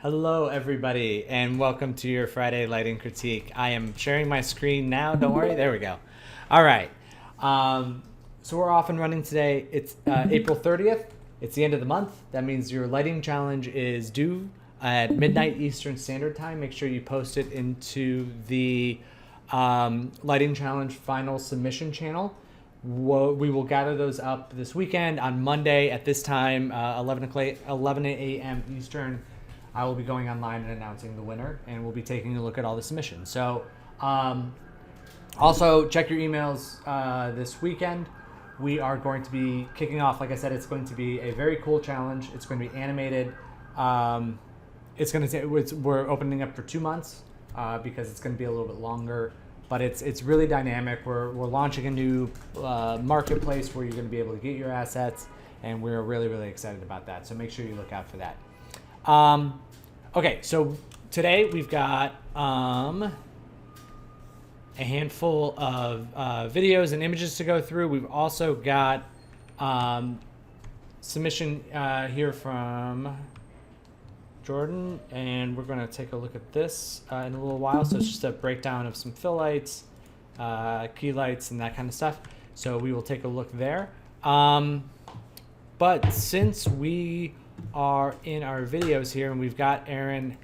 Hello, everybody, and welcome to your Friday Lighting Critique. I am sharing my screen now. Don't worry. There we go. All right. So we're off and running today. It's April 30th. It's the end of the month. That means your lighting challenge is due at midnight Eastern Standard Time. Make sure you post it into the lighting challenge final submission channel. We will gather those up this weekend on Monday at this time, 11 a.m. Eastern. I will be going online and announcing the winner, and we'll be taking a look at all the submissions. So also check your emails this weekend. We are going to be kicking off, like I said, it's going to be a very cool challenge. It's going to be animated. We're opening up for 2 months because it's going to be a little bit longer, but it's really dynamic. We're launching a new marketplace where you're going to be able to get your assets, and we're really, really excited about that. So make sure you look out for that. Okay, so today we've got a handful of videos and images to go through. We've also got submission here from Jordan, and we're going to take a look at this in a little while. So it's just a breakdown of some fill lights, key lights, and that kind of stuff. So we will take a look there. But since we are in our videos here, and we've got Aaron,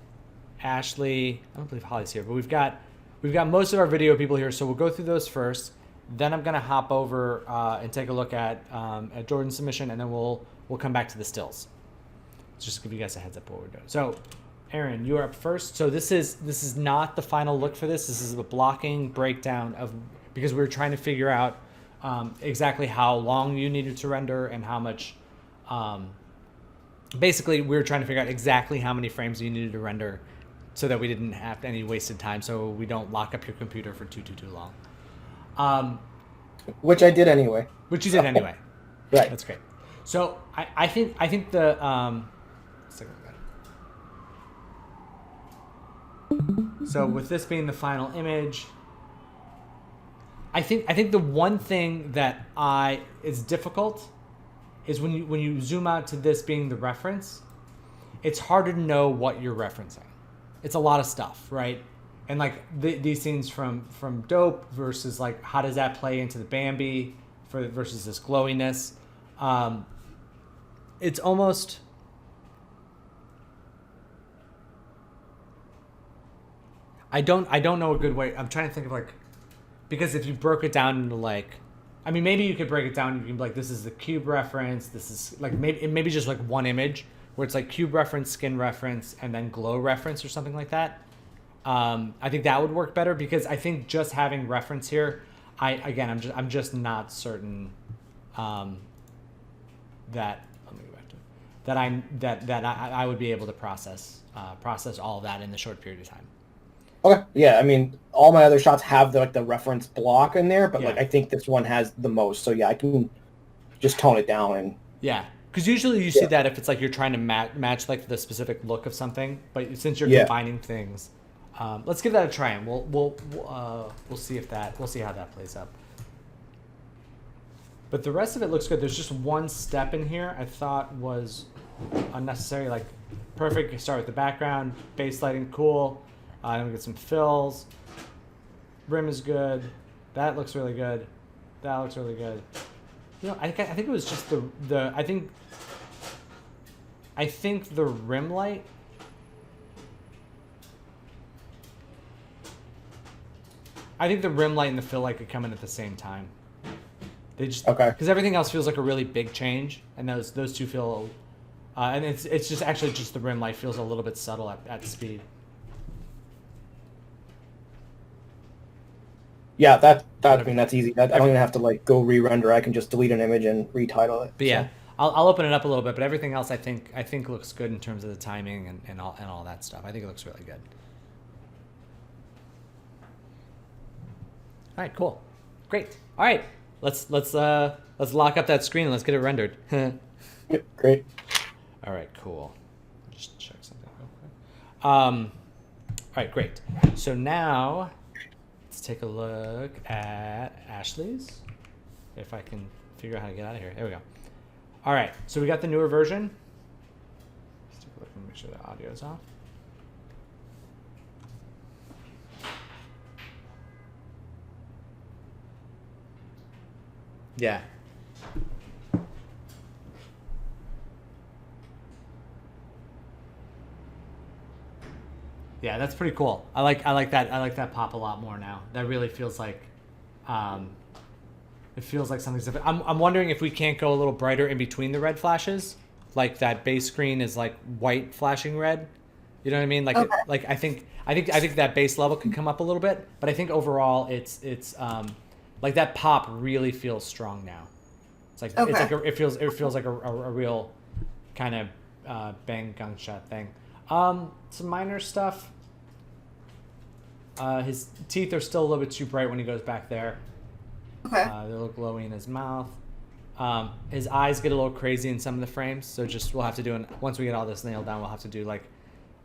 Ashley, I don't believe Holly's here, but we've got most of our video people here, so we'll go through those first. Then I'm gonna hop over and take a look at Jordan's submission, and then we'll come back to the stills. Just to give you guys a heads up what we're doing. So Aaron, you're up first. So this is not the final look for this. This is the blocking breakdown because we were trying to figure out exactly how long you needed to render and how much. Basically, we were trying to figure out exactly how many frames you needed to render so that we didn't have any wasted time, so we don't lock up your computer for too long. Which I did anyway. Which you did anyway. Right. That's great. So I think the so with this being the final image, I think the one thing that is difficult is when you zoom out to this being the reference, it's harder to know what you're referencing. It's a lot of stuff, right? And like these scenes from Dope versus like how does that play into the Bambi versus this glowiness? It's almost I don't know a good way. I'm trying to think of like, because if you broke it down into like, I mean, maybe you could break it down. You can be like, this is the cube reference. This is like maybe just like one image where it's like cube reference, skin reference, and then glow reference or something like that. I think that would work better because I think just having reference here, I'm just not certain that let me go back to it, that I would be able to process all of that in the short period of time. Okay. Yeah, I mean, all my other shots have the reference block in there, but I think this one has the most. So yeah, I can just tone it down and. Yeah, because usually you see that if it's like you're trying to match like the specific look of something, but since you're combining things, let's give that a try, and we'll see we'll see how that plays up. But the rest of it looks good. There's just one step in here I thought was unnecessary. Like perfect. You start with the background, base lighting, cool. Then we get some fills. Rim is good. That looks really good. That looks really good. You know, I think it was just I think the rim light. I think the rim light and the fill light could come in at the same time. They just because everything else feels like a really big change, and those two feel, and it's just actually just the rim light feels a little bit subtle at speed. Yeah, I mean that's easy. I don't even have to like go re-render. I can just delete an image and retitle it. But yeah, I'll open it up a little bit. But everything else I think looks good in terms of the timing and all that stuff. I think it looks really good. All right, cool, great. All right, let's lock up that screen and let's get it rendered. Yep, great. All right, cool. Just check something real quick. All right, great. So now. Let's take a look at Ashley's. If I can figure out how to get out of here. There we go. All right, so we got the newer version. Let's take a look and make sure the audio is off. Yeah. Yeah, that's pretty cool. I like that pop a lot more now. That really feels like, it feels like something's different. I'm wondering if we can't go a little brighter in between the red flashes, like that base screen is like white flashing red. You know what I mean? Like Okay. I think that base level could come up a little bit, but I think overall it's like that pop really feels strong now. It's like it feels like a real kind of bang gunshot thing. Some minor stuff. His teeth are still a little bit too bright when he goes back there. Okay. They look glowy in his mouth. His eyes get a little crazy in some of the frames, so we'll have to do once we get all this nailed down, we'll have to do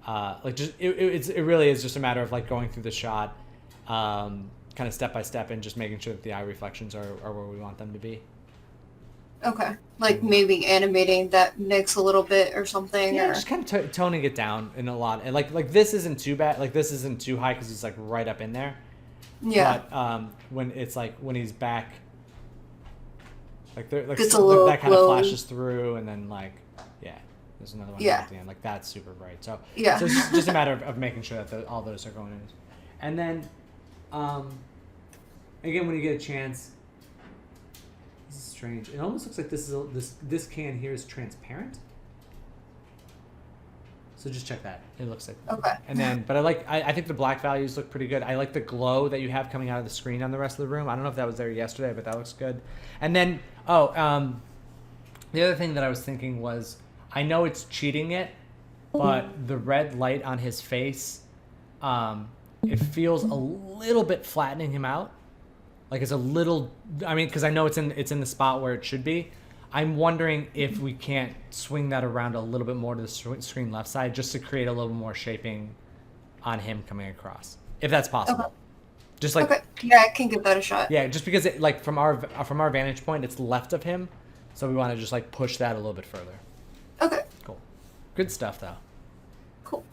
it really is just a matter of like going through the shot, kind of step by step, and just making sure that the eye reflections are where we want them to be. Okay. Like maybe animating that mix a little bit or something. Yeah, or... just kind of toning it down in a lot. And like this isn't too bad. Like this isn't too high because he's like right up in there. Yeah. But when it's like when he's back, like It's a little that kind of glowy. flashes through, and then like there's another one Yeah. at the end. Like that's super bright. So Yeah. so it's just a matter of making sure that all those are going in. And then again, when you get a chance. This is strange. It almost looks like this can here is transparent. So just check that. It looks like. Okay. And then, but I think the black values look pretty good. I like the glow that you have coming out of the screen on the rest of the room. I don't know if that was there yesterday, but that looks good. And then, the other thing that I was thinking was, I know it's cheating it, but the red light on his face, it feels a little bit flattening him out. Like it's a little, I mean, because I know it's in the spot where it should be. I'm wondering if we can't swing that around a little bit more to the screen left side, just to create a little more shaping on him coming across, if that's possible. Okay. Just like Okay. Yeah, I can give that a shot. yeah, just because it like from our vantage point, it's left of him, so we want to just like push that a little bit further. Okay. Cool, good stuff though. Cool.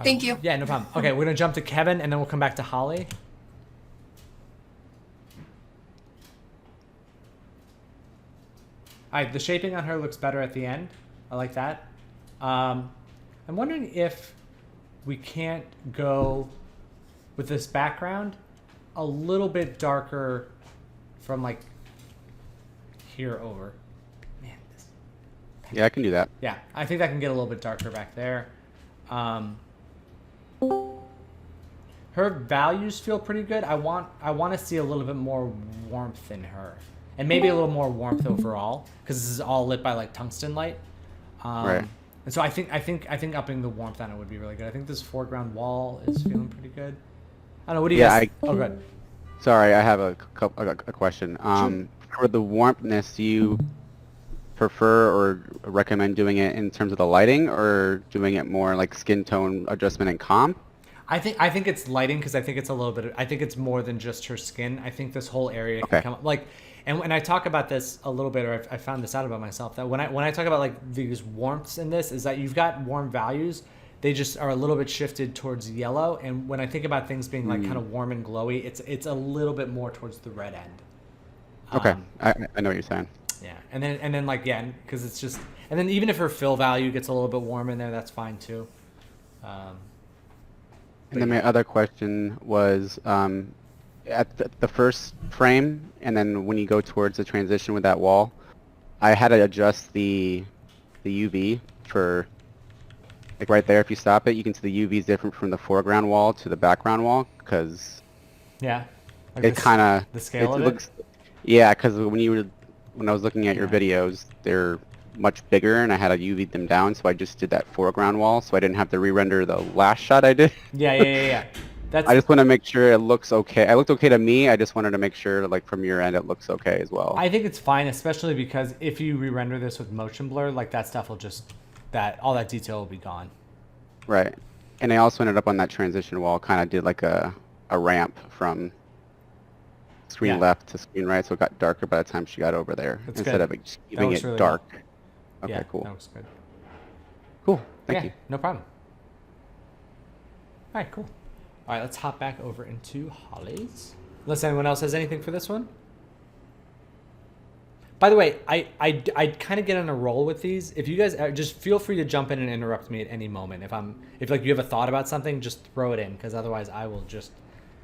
Thank you. Yeah, no problem. Okay, we're gonna jump to Keven, and then we'll come back to Holly. All right, the shaping on her looks better at the end. I like that. I'm wondering if we can't go with this background a little bit darker from like here over. Man, this. Yeah, I can do that. Yeah, I think that can get a little bit darker back there. Her values feel pretty good. I want to see a little bit more warmth in her, and maybe a little more warmth overall, because this is all lit by like tungsten light. Right. And so I think upping the warmth on it would be really good. I think this foreground wall is feeling pretty good. I don't know. What do you guys? Oh, good. Sorry, I have a question. For the warmthness, do you prefer or recommend doing it in terms of the lighting, or doing it more like skin tone adjustment and comp? I think it's lighting, because I think it's a little bit. I think it's more than just her skin. I think this whole area can come like. And when I talk about this a little bit, or I found this out about myself, that when I talk about like these warmths in this, is that you've got warm values, they just are a little bit shifted towards yellow. And when I think about things being like kind of warm and glowy, it's a little bit more towards the red end. Okay, I know what you're saying. Yeah, and then like because it's just, and then even if her fill value gets a little bit warm in there, that's fine too. And then my other question was, at the first frame, and then when you go towards the transition with that wall, I had to adjust the UV for, like right there, if you stop it, you can see the UV is different from the foreground wall to the background wall, because yeah, like it kind of, the scale of looks, yeah, because when I was looking at your videos, they're much bigger, and I had to UV them down, so I just did that foreground wall, so I didn't have to re-render the last shot I did. Yeah. That's. I just want to make sure it looks okay. It looked okay to me. I just wanted to make sure, like from your end, it looks okay as well. I think it's fine, especially because if you re-render this with motion blur, like that stuff will just, all that detail will be gone. Right. And I also ended up on that transition wall, kind of did like a ramp from screen left to screen right, so it got darker by the time she got over there, instead of just keeping it really dark. Well. Okay, cool. That looks good. Cool. Thank you. No problem. All right, cool. All right, let's hop back over into Holly's. Unless anyone else has anything for this one. By the way, I kind of get on a roll with these. If you guys just feel free to jump in and interrupt me at any moment. If like you have a thought about something, just throw it in, because otherwise I will just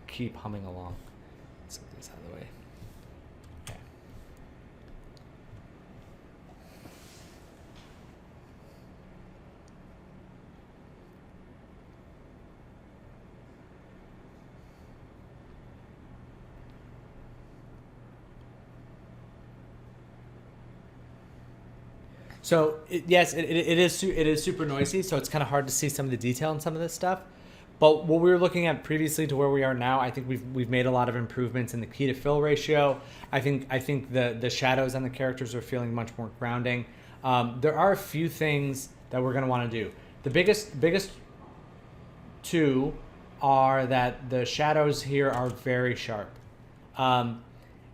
keep humming along. Let's get this out of the way. Okay. So yes, it is super noisy, so it's kind of hard to see some of the detail in some of this stuff. But what we were looking at previously to where we are now, I think we've made a lot of improvements in the key to fill ratio. I think the shadows on the characters are feeling much more grounding. There are a few things that we're going to want to do. The biggest two are that the shadows here are very sharp. And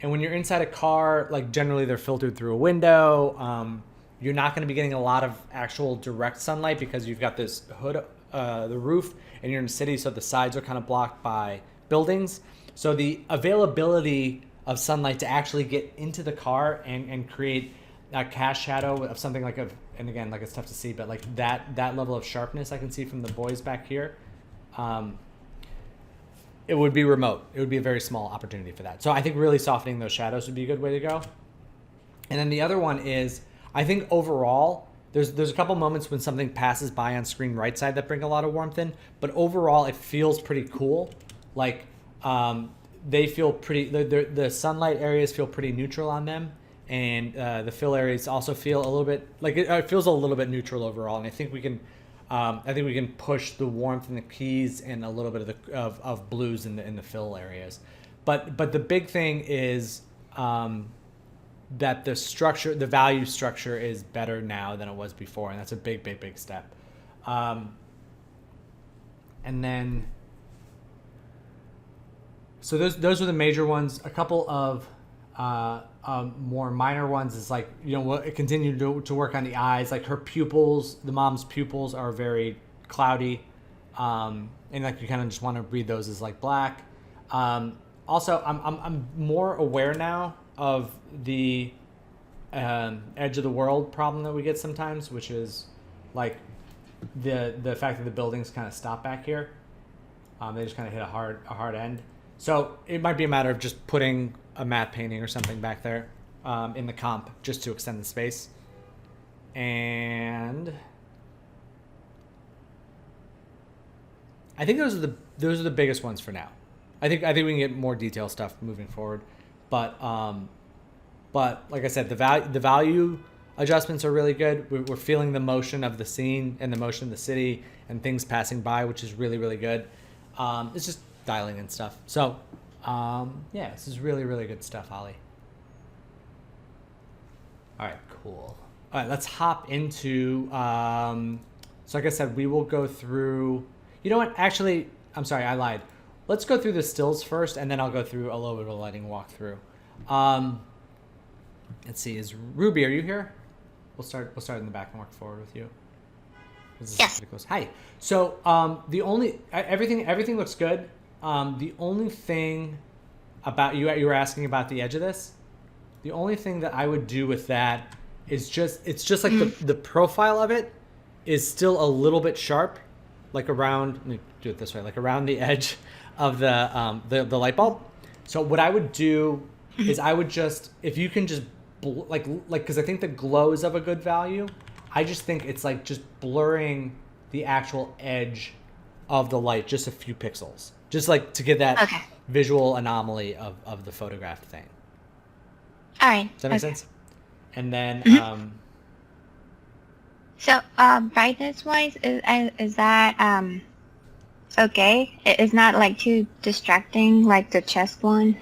when you're inside a car, like generally they're filtered through a window. You're not going to be getting a lot of actual direct sunlight because you've got this hood, the roof, and you're in the city, so the sides are kind of blocked by buildings. So the availability of sunlight to actually get into the car and create a cast shadow of something like and again, like it's tough to see, but like that level of sharpness I can see from the boys back here, it would be remote. It would be a very small opportunity for that. So I think really softening those shadows would be a good way to go. And then the other one is, I think overall, there's a couple moments when something passes by on screen right side that bring a lot of warmth in, but overall it feels pretty cool. Like they feel pretty, the sunlight areas feel pretty neutral on them, and the fill areas also feel a little bit, like it feels a little bit neutral overall. And I think we can push the warmth in the keys and a little bit of blues in the fill areas. But the big thing is that the value structure is better now than it was before, and that's a big step. And then, so those are the major ones. A couple of more minor ones is like, we'll continue to work on the eyes. Like her pupils, the mom's pupils are very cloudy, and like you kind of just want to read those as like black. Also, I'm more aware now of the edge of the world problem that we get sometimes, which is like the fact that the buildings kind of stop back here. They just kind of hit a hard end. So it might be a matter of just putting a matte painting or something back there in the comp just to extend the space. And I think those are the biggest ones for now. I think we can get more detailed stuff moving forward. But like I said, the value adjustments are really good. We're feeling the motion of the scene and the motion of the city and things passing by, which is really, really good. It's just dialing in stuff. So, yeah, this is really, really good stuff, Holly. All right, cool. All right, let's hop into, so like I said, we will go through, you know what? Actually, I'm sorry, I lied. Let's go through the stills first, and then I'll go through a little bit of a lighting walkthrough. Let's see. Is Ruby? Are you here? We'll start in the back and work forward with you. Yes. Pretty close. Hi. So the only everything looks good. The only thing about you were asking about the edge of this. The only thing that I would do with that is it's just like the profile of it is still a little bit sharp, like around. Let me do it this way, like around the edge of the light bulb. So what I would do is I would just, if you can just like because I think the glow is of a good value. I just think it's like just blurring the actual edge of the light just a few pixels, just like to get that visual anomaly of the photographed thing. All right. Does that make sense? And then so brightness wise, is that okay? It's not like too distracting like the chest one.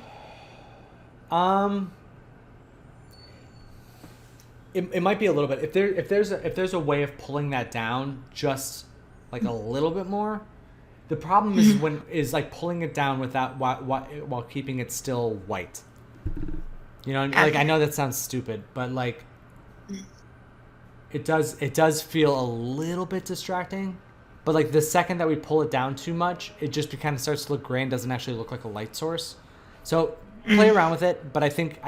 It might be a little bit. If there's a way of pulling that down just like a little bit more. The problem is like pulling it down without while keeping it still white. Like I know that sounds stupid, but like it does feel a little bit distracting. But like the second that we pull it down too much, it just kind of starts to look gray and doesn't actually look like a light source. So play around with it, but I think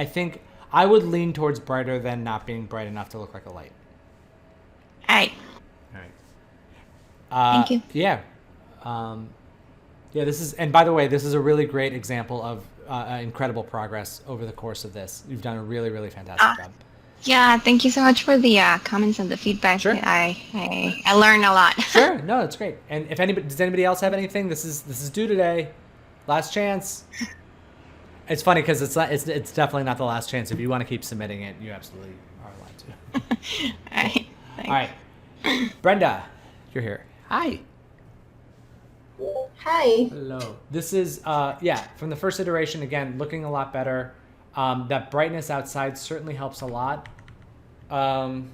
I would lean towards brighter than not being bright enough to look like a light. All right. All right. Thank you. Yeah. Yeah, this is, and by the way, this is a really great example of incredible progress over the course of this. You've done a really, really fantastic job. Yeah, thank you so much for the comments and the feedback. Sure. I learned a lot. Sure, no, it's great. And if anybody, does anybody else have anything? This is due today, last chance. It's funny because it's definitely not the last chance. If you want to keep submitting it, you absolutely are allowed to. All right. Thanks. All right, Brenda, you're here. Hi. Hi. Hello. This is from the first iteration, again, looking a lot better. That brightness outside certainly helps a lot. While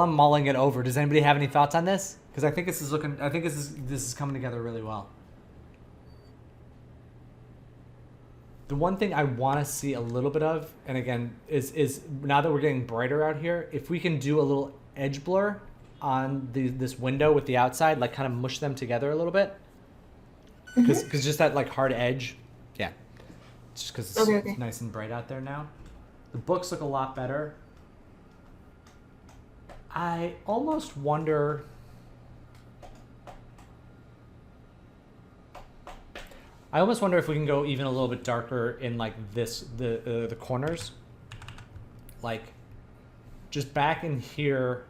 I'm mulling it over, does anybody have any thoughts on this? Because I think this is coming together really well. The one thing I want to see a little bit of, and again, is now that we're getting brighter out here, if we can do a little edge blur on this window with the outside, like kind of mush them together a little bit. Because just that like hard edge, yeah. Just because it's nice and bright out there now. The books look a lot better. I almost wonder... if we can go even a little bit darker in like the corners, like just back in here,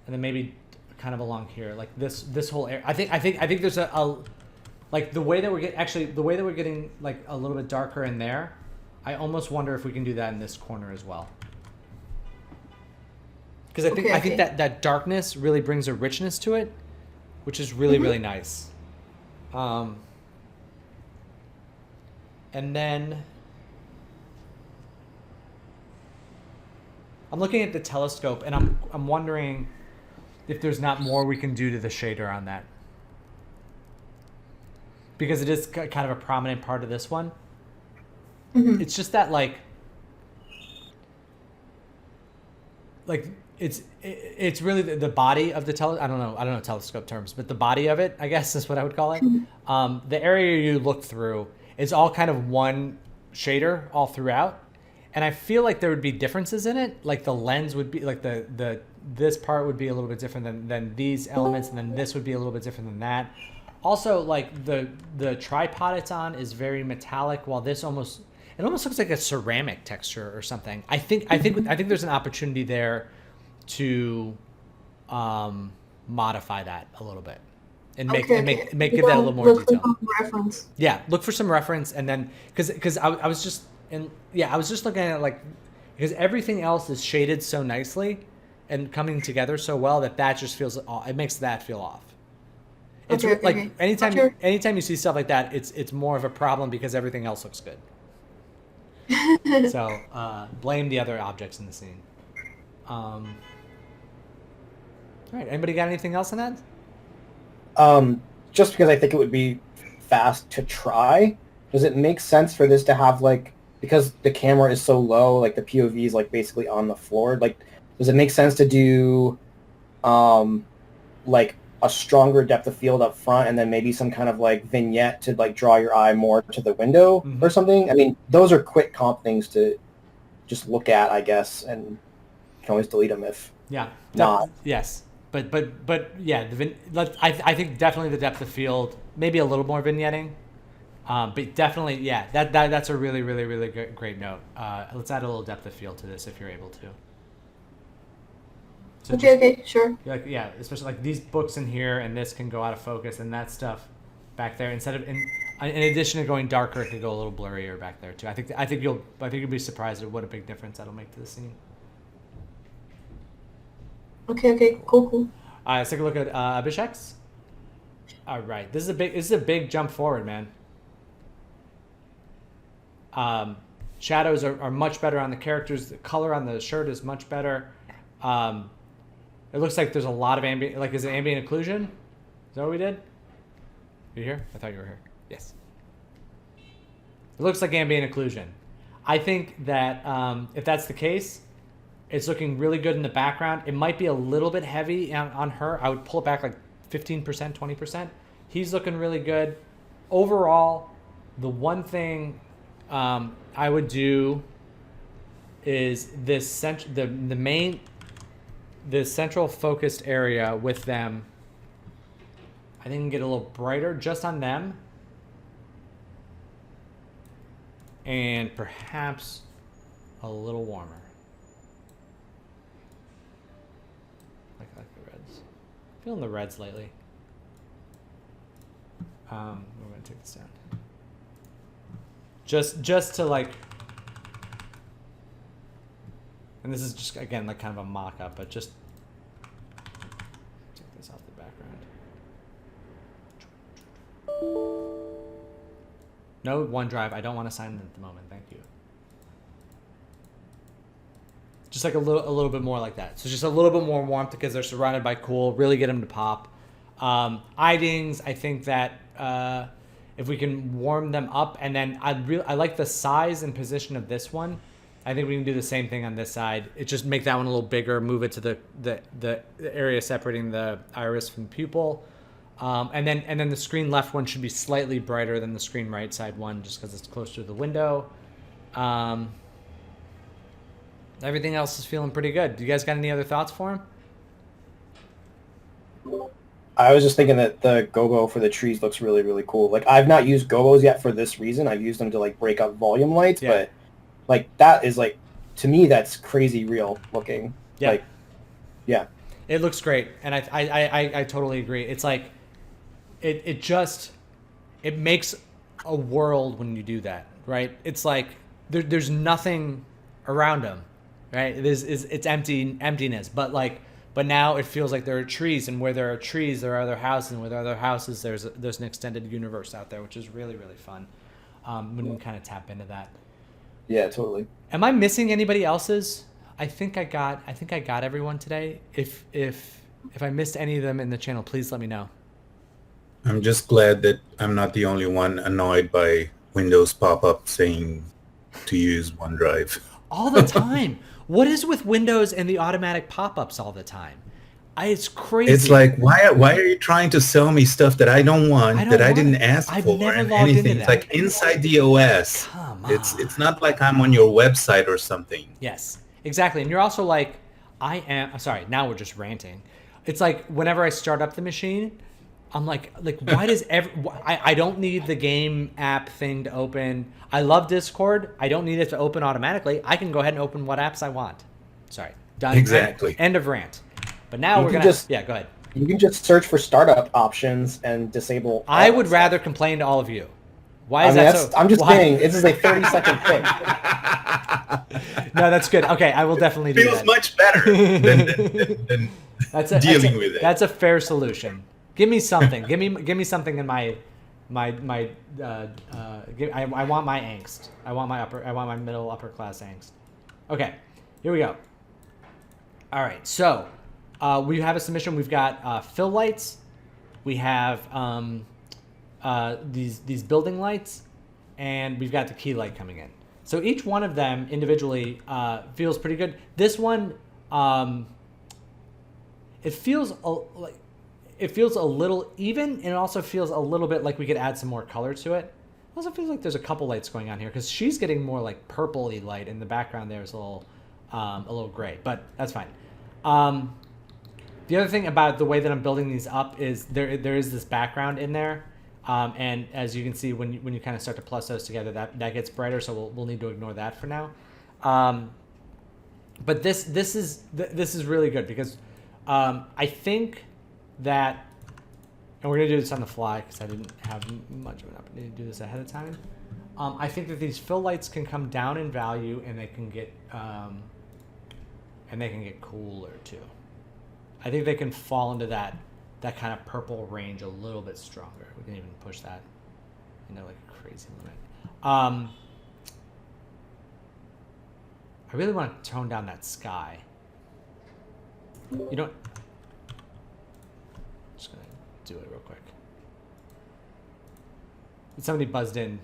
and then maybe kind of along here, like this whole area. I think there's a like the way that we're getting like a little bit darker in there. I almost wonder if we can do that in this corner as well. Because I think that darkness really brings a richness to it, which is really really nice. And then I'm looking at the telescope, and I'm wondering if there's not more we can do to the shader on that, because it is kind of a prominent part of this one. It's just that like it's really the body of the I don't know telescope terms, but the body of it, I guess, is what I would call it. The area you look through is all kind of one shader all throughout, and I feel like there would be differences in it. Like the lens would be like this part would be a little bit different than these elements, and then this would be a little bit different than that. Also, like the tripod it's on is very metallic, while this almost looks like a ceramic texture or something. I think there's an opportunity there to modify that a little bit and give that a little more detail. Reference. Yeah, look for some reference, and then because I was just looking at it like, because everything else is shaded so nicely and coming together so well that just feels off. It makes that feel off. It's anytime you see stuff like that, it's more of a problem because everything else looks good. So blame the other objects in the scene. All right, anybody got anything else on that? Just because I think it would be fast to try, does it make sense for this to have like, because the camera is so low, like the POV is like basically on the floor, like does it make sense to do like a stronger depth of field up front and then maybe some kind of like vignette to like draw your eye more to the window or something? I mean, those are quick comp things to just look at, I guess, and you can always delete them if not. Yes. But yeah, I think definitely the depth of field, maybe a little more vignetting, but definitely, yeah, that's a really, really, really great note. Let's add a little depth of field to this if you're able to. So Okay, sure. like, yeah, especially like these books in here, and this can go out of focus, and that stuff back there, instead of in addition to going darker, it could go a little blurrier back there too. I think you'll be surprised at what a big difference that'll make to the scene. Okay, cool. Let's take a look at Abishek's. All right, this is a big jump forward, man. Shadows are much better on the characters. The color on the shirt is much better. It looks like there's a lot of ambient. Like, is it ambient occlusion? Is that what we did? You here? I thought you were here. Yes. It looks like ambient occlusion. I think that if that's the case, It's looking really good in the background. It might be a little bit heavy on her. I would pull it back like 15%, 20%. He's looking really good. Overall, the one thing I would do is this the central focused area with them. I think get a little brighter just on them, and perhaps a little warmer. Like the reds. Feeling the reds lately. We're gonna take this down. Just to like, and this is just again like kind of a mock-up, but just take this off the background. No OneDrive. I don't want to sign in at the moment. Thank you. Just like a little bit more like that. So just a little bit more warmth because they're surrounded by cool. Really get them to pop. Idings. I think that if we can warm them up, and then I like the size and position of this one. I think we can do the same thing on this side. It just make that one a little bigger. Move it to the area separating the iris from the pupil. And then the screen left one should be slightly brighter than the screen right side one, just because it's closer to the window. Everything else is feeling pretty good. Do you guys got any other thoughts for him? I was just thinking that the gobo for the trees looks really, really cool. Like, I've not used gobos yet for this reason. I've used them to like break up volume lights, Yeah. but like that is like, to me, that's crazy real looking. Yeah. Like, yeah. It looks great, and I totally agree. It's like it makes a world when you do that, right? It's like there's nothing around them, right? It's emptiness, but now it feels like there are trees, and where there are trees, there are other houses, and where there are other houses, there's an extended universe out there, which is really, really fun. When we kind of tap into that. Yeah, totally. Am I missing anybody else's? I think I got everyone today. If I missed any of them in the channel, please let me know. I'm just glad that I'm not the only one annoyed by Windows pop-up saying to use OneDrive. All the time. What is with Windows and the automatic pop-ups all the time? It's crazy. It's like, why are you trying to sell me stuff that I don't want, that I didn't ask I've for, never and logged into anything? It's that. like inside the OS. Come on. It's not like I'm on your website or something. Yes, exactly. And you're also like, I'm sorry, now we're just ranting. It's like whenever I start up the machine, I'm like why does I don't need the game app thing to open. I love Discord. I don't need it to open automatically. I can go ahead and open what apps I want. Sorry. Done. Exactly. End of rant. But now we're going to yeah, go ahead. You can just search for startup options and disable. I would rather complain to all of you. Why is that so? I'm just saying, this is a 30-second thing. No, that's good. Okay, I will definitely do that. Feels much better than dealing with it. That's a fair solution. Give me something. give me something in my I want my angst. I want my middle upper class angst. Okay, here we go. All right, so we have a submission. We've got fill lights. We have these building lights, and we've got the key light coming in. So each one of them individually feels pretty good. This one, it feels a little even, and it also feels a little bit like we could add some more color to it. It also feels like there's a couple lights going on here because she's getting more like purpley light in the background. There's a little gray, but that's fine. The other thing about the way that I'm building these up is there is this background in there, and as you can see when you kind of start to plus those together, that gets brighter. So we'll need to ignore that for now. But this is really good because I think that, and we're gonna do this on the fly because I didn't have much of an opportunity to do this ahead of time. I think that these fill lights can come down in value, and they can get cooler too. I think they can fall into that kind of purple range a little bit stronger. We can even push that into like a crazy limit. I really want to tone down that sky. You don't. Just gonna do it real quick. Somebody buzzed in.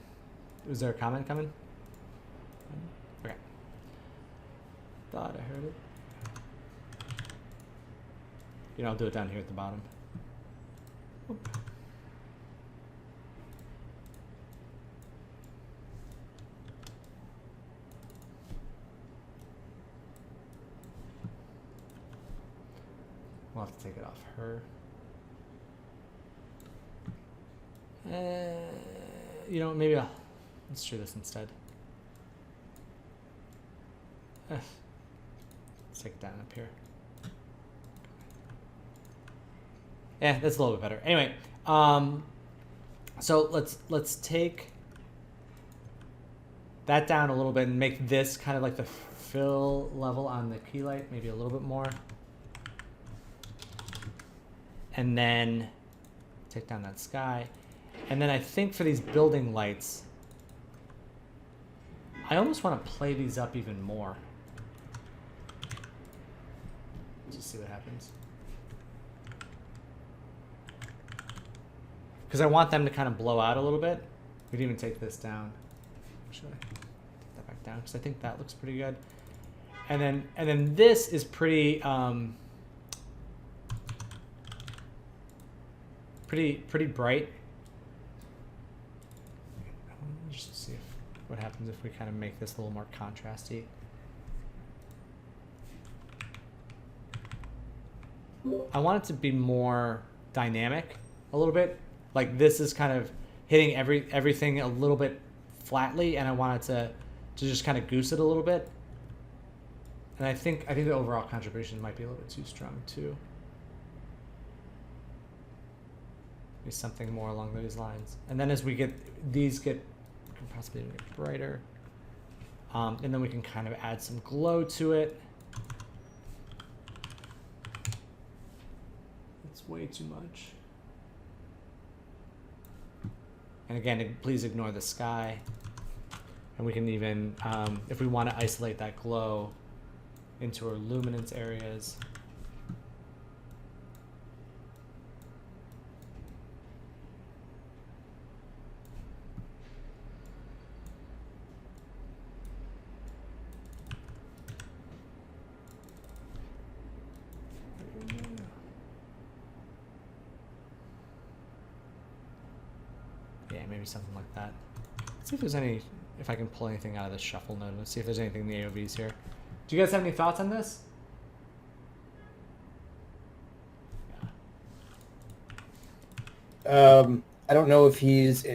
Was there a comment coming? Okay. Thought I heard it. I'll do it down here at the bottom. We'll have to take it off her. Maybe let's do this instead. Let's take it down up here. Yeah, that's a little bit better. Anyway, so let's take that down a little bit and make this kind of like the fill level on the key light, maybe a little bit more. And then take down that sky. And then I think for these building lights, I almost want to play these up even more. Just see what happens. Because I want them to kind of blow out a little bit. We could even take this down. Should I take that back down? Because I think that looks pretty good. And then this is pretty pretty bright. Just see what happens if we kind of make this a little more contrasty. I want it to be more dynamic a little bit. Like this is kind of hitting everything a little bit flatly, and I want it to just kind of goose it a little bit. And I think the overall contribution might be a little bit too strong too. Maybe something more along those lines. And then as we get these can possibly get brighter, and then we can kind of add some glow to it. It's way too much. And again, please ignore the sky. And we can even, if we want to isolate that glow into our luminance areas. Yeah, maybe something like that. Let's see if there's if I can pull anything out of this shuffle node. Let's see if there's anything in the AOVs here. Do you guys have any thoughts on this? I don't know if he's,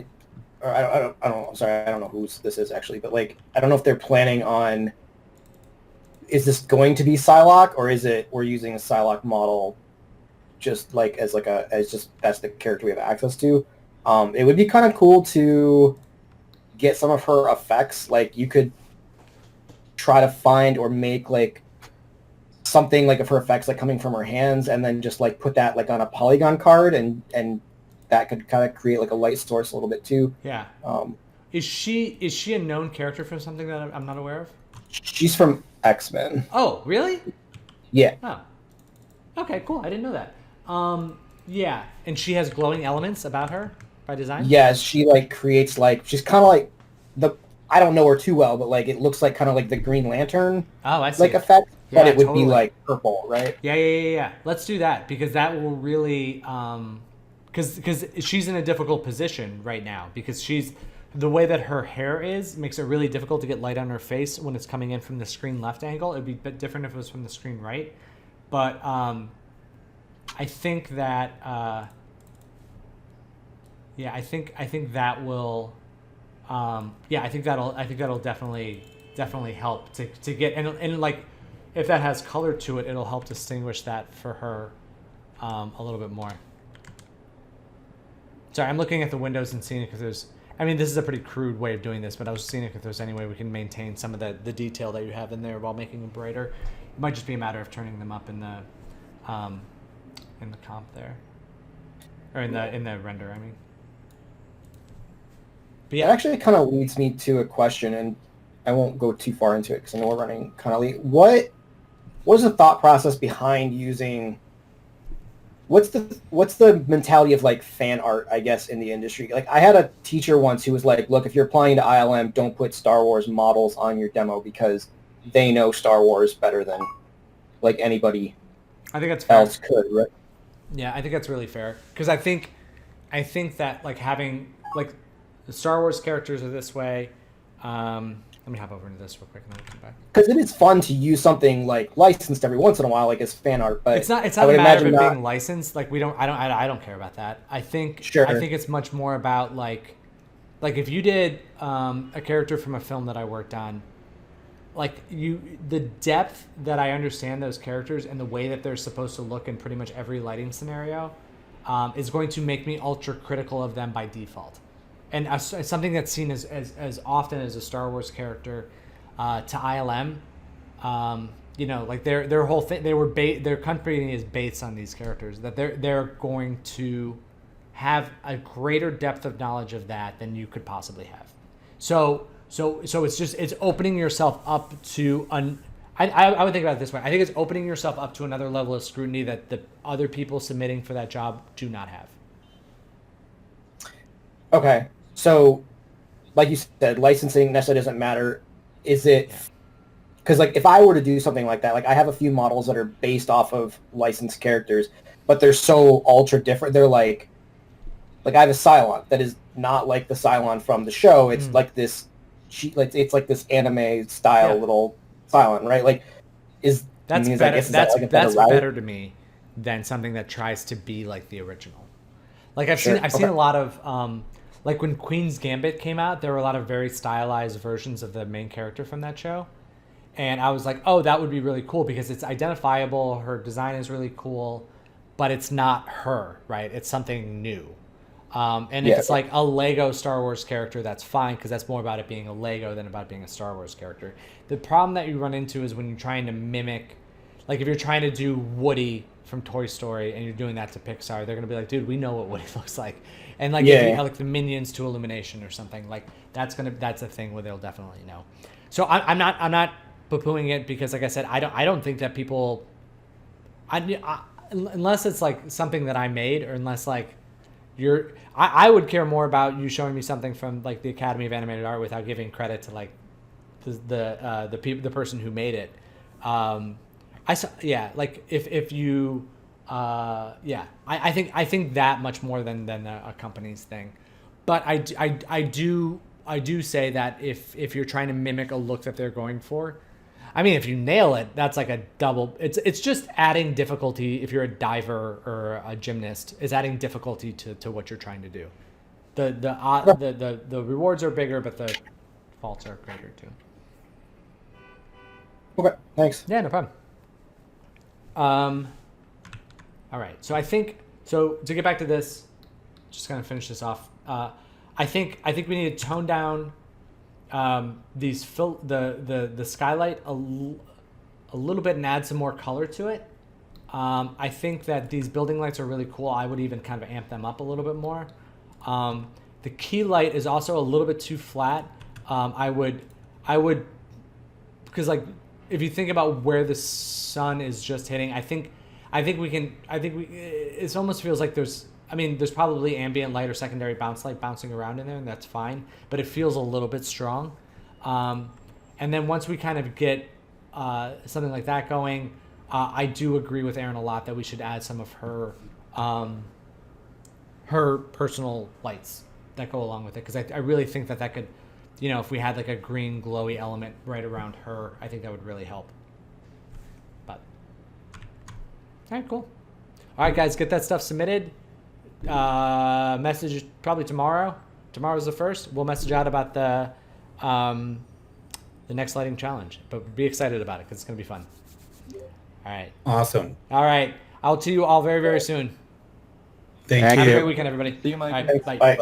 or I don't know. Sorry, I don't know who this is actually, but like, I don't know if they're planning on. Is this going to be Psylocke, or is it we're using a Psylocke model, just like as that's the character we have access to? It would be kind of cool to get some of her effects. Like you could try to find or make like something like of her effects like coming from her hands, and then just like put that like on a polygon card, and that could kind of create like a light source a little bit too. Yeah. Is she a known character from something that I'm not aware of? She's from X-Men. Oh, really? Yeah. Oh. Okay, cool. I didn't know that. Yeah, and she has glowing elements about her by design? Yeah, she like creates like, she's kind of like I don't know her too well, but like it looks like kind of like the Green Lantern like effect, Yeah, but it would totally. be like purple, right? Yeah. Let's do that, because that will really because she's in a difficult position right now, because the way that her hair makes it really difficult to get light on her face when it's coming in from the screen left angle. It'd be a bit different if it was from the screen right, but I think that I think that will I think that'll definitely help to get, and like if that has color to it, it'll help distinguish that for her a little bit more. Sorry, I'm looking at the windows and seeing if there's, I mean, this is a pretty crude way of doing this, but I was seeing if there's any way we can maintain some of the detail that you have in there while making them brighter. It might just be a matter of turning them up in the comp there, or in the render, I mean. But yeah. It actually kind of leads me to a question, and I won't go too far into it because I know we're running kind of late. What was the thought process behind using? What's the mentality of like fan art, I guess, in the industry? Like I had a teacher once who was like, look, if you're applying to ILM, don't put Star Wars models on your demo because they know Star Wars better than like anybody I think that's fair. else could, right? Yeah, I think that's really fair because I think that like having like the Star Wars characters are this way. Let me hop over into this real quick and then we'll come back. Because it is fun to use something like licensed every once in a while, like as fan art. But it's not I would a matter of it imagine being licensed. Like I don't care about that. I think Sure. I think it's much more about like if you did a character from a film that I worked on, like the depth that I understand those characters and the way that they're supposed to look in pretty much every lighting scenario is going to make me ultra critical of them by default. And as something that's seen as often as a Star Wars character to ILM, you know, like their whole thing, their company is based on these characters, that they're going to have a greater depth of knowledge of that than you could possibly have. So it's opening yourself up to I would think about it this way. I think it's opening yourself up to another level of scrutiny that the other people submitting for that job do not have. Okay, so like you said, licensing necessarily doesn't matter. Is it? Because like if I were to do something like that, like I have a few models that are based off of licensed characters, but they're so ultra different. They're like I have a Cylon that is not like the Cylon from the show. It's like this, it's like this anime style little Cylon, right? Like, that's better. That's better to me than something that tries to be like the original. Like I've seen a lot of like when Queen's Gambit came out, there were a lot of very stylized versions of the main character from that show, and I was like, oh, that would be really cool because it's identifiable. Her design is really cool, but it's not her, right? It's something new. And if it's like a Lego Star Wars character, that's fine because that's more about it being a Lego than about being a Star Wars character. The problem that you run into is when you're trying to mimic, like if you're trying to do Woody from Toy Story and you're doing that to Pixar, they're gonna be like, dude, we know what Woody looks like. And like if you like the Minions to Illumination or something, like that's a thing where they'll definitely know. So I'm not poo-pooing it because like I said, I don't think that people, unless it's like something that I made or unless like I would care more about you showing me something from like the Academy of Animated Art without giving credit to like the person who made it. Like if you I think that much more than a company's thing. But I do say that if you're trying to mimic a look that they're going for, I mean, if you nail it, that's like a double. It's just adding difficulty. If you're a diver or a gymnast, is adding difficulty to what you're trying to do. The rewards are bigger, but the faults are greater too. Okay, thanks. Yeah, no problem. All right, so to get back to this, just gonna finish this off. I think we need to tone down the skylight a little bit and add some more color to it. I think that these building lights are really cool. I would even kind of amp them up a little bit more. The key light is also a little bit too flat. I would because like if you think about where the sun is just hitting, it almost feels like there's probably ambient light or secondary bounce light bouncing around in there, and that's fine, but it feels a little bit strong. And then once we kind of get something like that going, I do agree with Erin a lot that we should add some of her personal lights that go along with it, because I really think that could, if we had like a green glowy element right around her, I think that would really help. But all right, cool. All right, guys, get that stuff submitted. Message probably tomorrow. Tomorrow's the 1st. We'll message out about the next lighting challenge, but be excited about it because it's gonna be fun. All right. Awesome. All right. I'll see you all very, very soon. Thank Have you. a great weekend, everybody. See you, Mike. All right, bye. Bye.